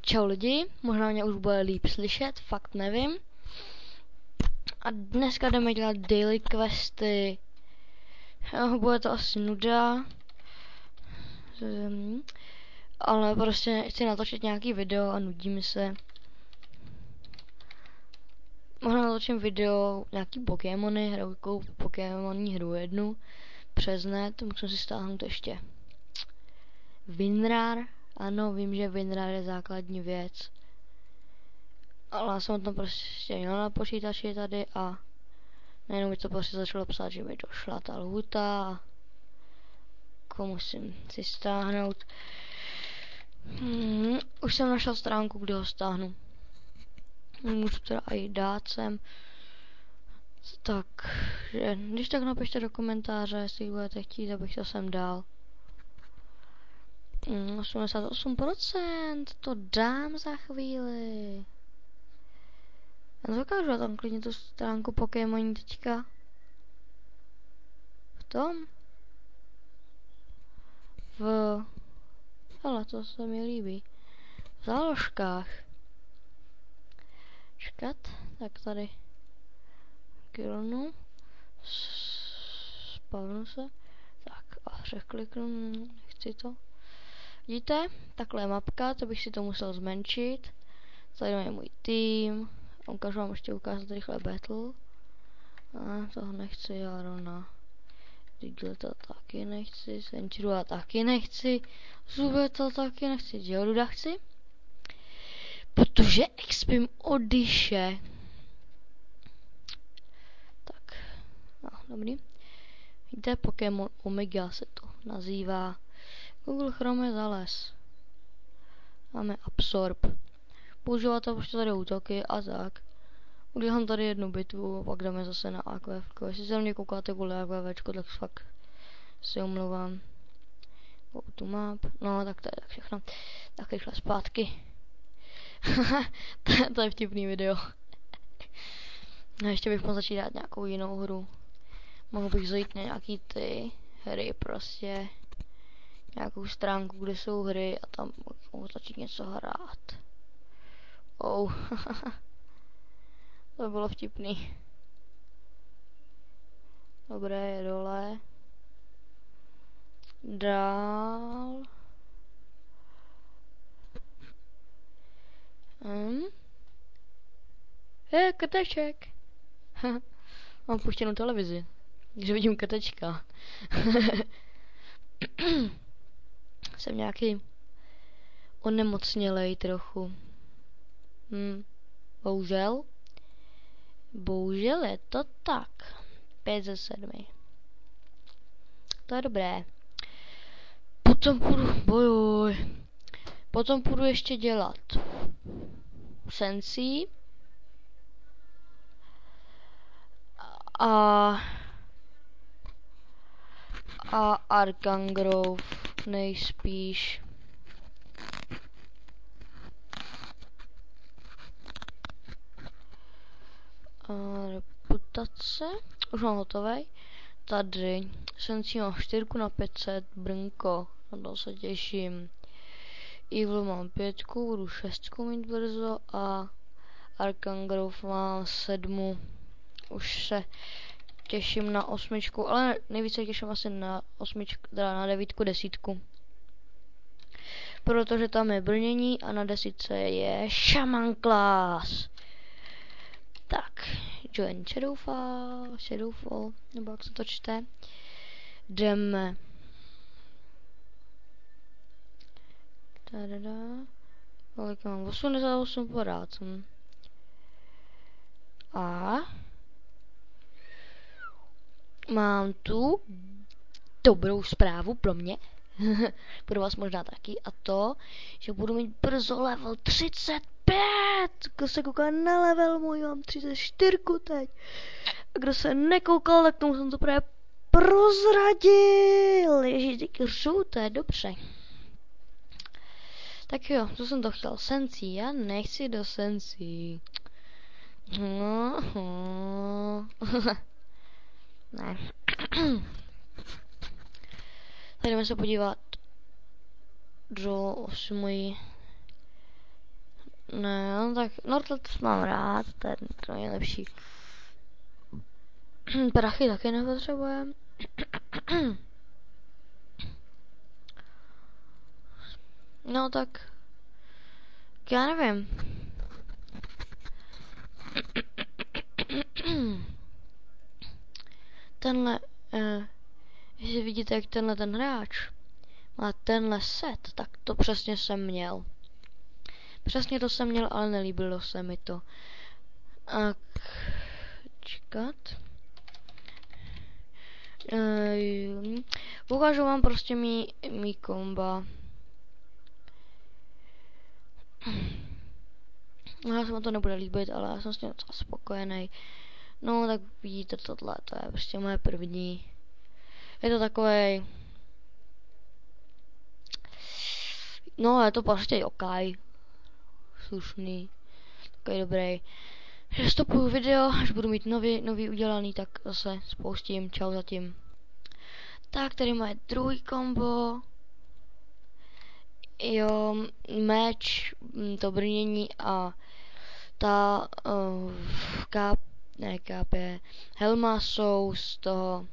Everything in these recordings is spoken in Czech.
Čau lidi, možná mě už bude líp slyšet, fakt nevím. A dneska jdeme dělat daily questy. Bude to asi nuda. Ale prostě chci natočit nějaký video a nudí mi se. Možná natočím video, nějaký Pokémony, hraju takovou Pokémonní hru jednu. Přes net, musím si stáhnout ještě Winrar. Ano, vím, že Winrar je základní věc. Ale já jsem o tom prostě měl na počítači tady a najednou mi to prostě začalo psát, že mi došla ta lhuta a musím si stáhnout. Už jsem našel stránku, kde ho stáhnu. Můžu teda i dát sem. Tak, když tak napište do komentáře, jestli budete chtít, abych to sem dal. 88%, to dám za chvíli. Já dokážu tam klidně tu stránku Pokémoní teďka. V tom. Hele, to se mi líbí. V záložkách. Čekat, tak tady. Kilnu. Spavnu se. Tak a překliknu, nechci to. Vidíte? Takhle je mapka, to bych si to musel zmenšit. Tady je můj tým. Ukážu vám ještě ukázat rychle battle. A toho nechci, Jarona. Digleta taky nechci, Senchirua taky nechci, Zubeta taky nechci, Geoduda chci. Protože expim oddyše. Tak, no, dobrý. Víte, Pokémon Omega se to nazývá. Google Chrome zales. Máme Absorb. Používáte prostě tady útoky a tak. Udělám tady jednu bitvu, pak jdeme zase na AQF. Jestli se mě koukáte kvůli AQFčko, tak fakt si omlouvám. Tu map. No, tak to je tak všechno. Tak rychle zpátky. to je vtipný video. No, ještě bych mohl začít dát nějakou jinou hru. Mohl bych zajít na nějaký ty hry prostě. Nějakou stránku, kde jsou hry a tam mohu začít něco hrát. Oh. To bylo vtipný. Dobré, je dole. Dál. Krteček. Mám puštěnou televizi. Takže vidím krtečka. Jsem nějaký onemocnělej trochu. Bohužel. Bohužel je to tak. 5 ze 7. To je dobré. Potom půjdu ještě dělat Sensi. A Arkangrove nejspíš. Reputace. Už mám hotovej. Tady Sensi mám 4 na 500, Brnko, na to se těším. Evil mám 5, budu 6 mít brzo a Arkangrove mám 7. Už se těším na 8, ale nejvíce těším asi na 8, teda na 9, 10. Protože tam je brnění a na 10 je Shaman Class. Tak, join Shadowfall, nebo jak se to čte. Jdeme. Kolik mám? 88 porád. A mám tu dobrou zprávu pro mě. Pro vás možná taky. A to, že budu mít brzo level 35. Kdo se kouká na level můj, mám 34 teď. A kdo se nekoukal, tak tomu jsem to právě prozradil. Ježíš, díky řu, to je dobře. Tak jo, co jsem to chtěl? Sensi, já nechci do Sensi. Ne. Tak jdeme se podívat do 8. Ne, no tak Nortlet mám rád, to je to nejlepší. Prachy taky nepotřebujeme. No tak já nevím. Tenhle, jestli vidíte, jak tenhle ten hráč má tenhle set, tak to přesně jsem měl. Přesně to jsem měl, ale nelíbilo se mi to. A čekat. Ukážu vám prostě mý komba. Já se mi to nebude líbit, ale já jsem s tím docela spokojený. No, tak vidíte tohle, to je prostě moje první. Je to takovej... No, je to prostě okaj. Slušný. Takový dobrý. Že stopuju video, až budu mít nový udělaný, tak zase spoustím. Čau zatím. Tak, tady moje druhý kombo. Jo, meč, to brnění a ta helma jsou z toho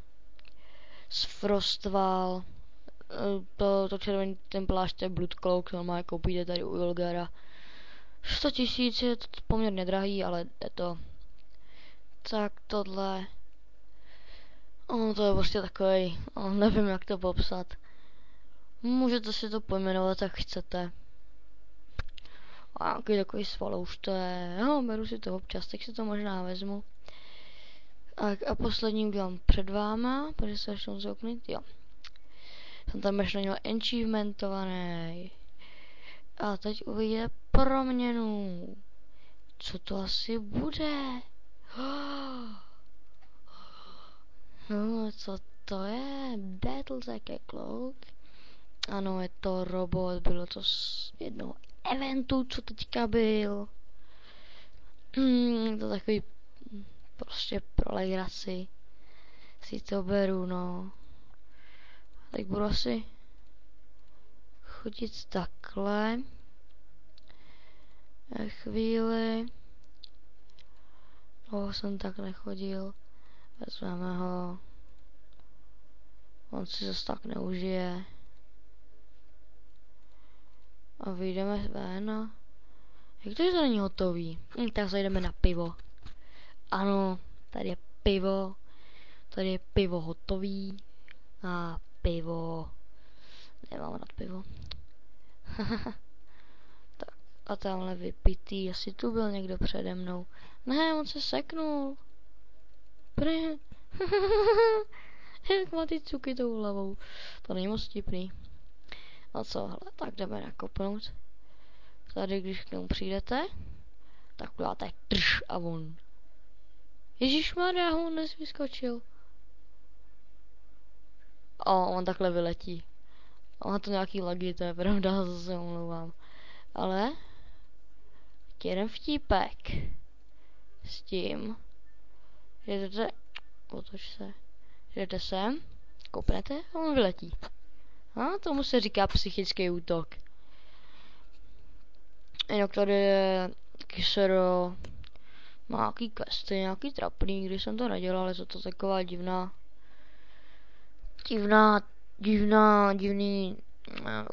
z Frostval. To červený, ten plášť je Blood Cloak, normálně koupíte tady u Ilgara. 100 000 je to poměrně drahý, ale je to. Tak tohle. To je prostě takový, nevím jak to popsat. Můžete si to pojmenovat, jak chcete. A nějaký takový svalouš to je. Jo, beru si to občas, tak si to možná vezmu. A poslední udělám před váma, protože se začnou zoknit, jo. Jsem tam ještě měl achievementovaný. A teď uvidíte proměnu. Co to asi bude? No, co to je? Battletech Cloak. Ano, je to robot, bylo to z jednoho eventu, co teďka byl. To takový prostě pro legraci. Si to beru, no. Tak budu asi chodit takhle. Chvíli. Dlouho jsem tak nechodil. Vezmeme ho. On si zase tak neužije. A vyjdeme ven. Jak to, že to není hotový? Tak zajdeme na pivo. Ano, tady je pivo. Tady je pivo hotový. A pivo. Nemám rád pivo. Tak, a tamhle vypitý. Asi tu byl někdo přede mnou. Ne, on se seknul. Jak má ty cuky tou hlavou. To není moc vtipný. No co, hele, tak jdeme nakopnout. Tady, když k němu přijdete, tak uděláte trš a on. Ježišmarja, on dnes vyskočil. On takhle vyletí. Má to nějaký lagy, to je pravda, zase omlouvám. Ale jeden vtípek s tím, že jdete, otoč se, že jdete sem, koupnete a on vyletí. A tomu se říká psychický útok. Jinak tady je Kisero, má nějaký questy, nějaký trapný, když jsem to nedělal, je to taková divný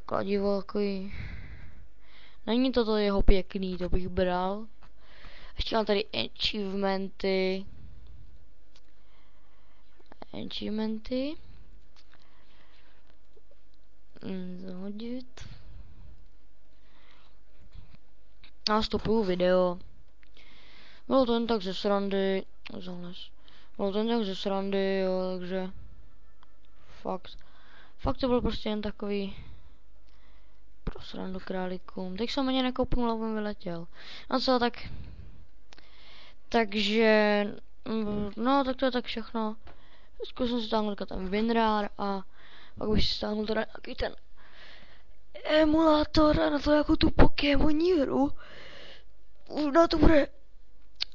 kladivo, takový. Není to jeho pěkný, to bych bral. Ještě mám tady achievementy. Zhodit. A stopuju video. Bylo to jen tak ze srandy. Jo, takže fakt to bylo prostě jen takový pro srandu králíkům. Teď jsem ani nekoupnul, ale vyletěl. No co, takže no, tak to je tak všechno. Zkusím si stáhnout ten WinRAR a pak bych si stáhnul teda nějaký ten emulátor a na to jako tu Pokémoní hru. Na to bude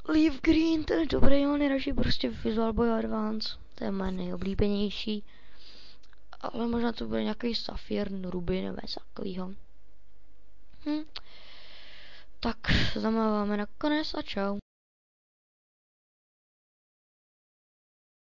Leaf Green, ten je dobrý, on je radši prostě Visual Boy Advance. To je moje nejoblíbenější. Ale možná to bude nějaký Safir, Ruby nebo něco takovýho. Tak zamáváme na konec a čau.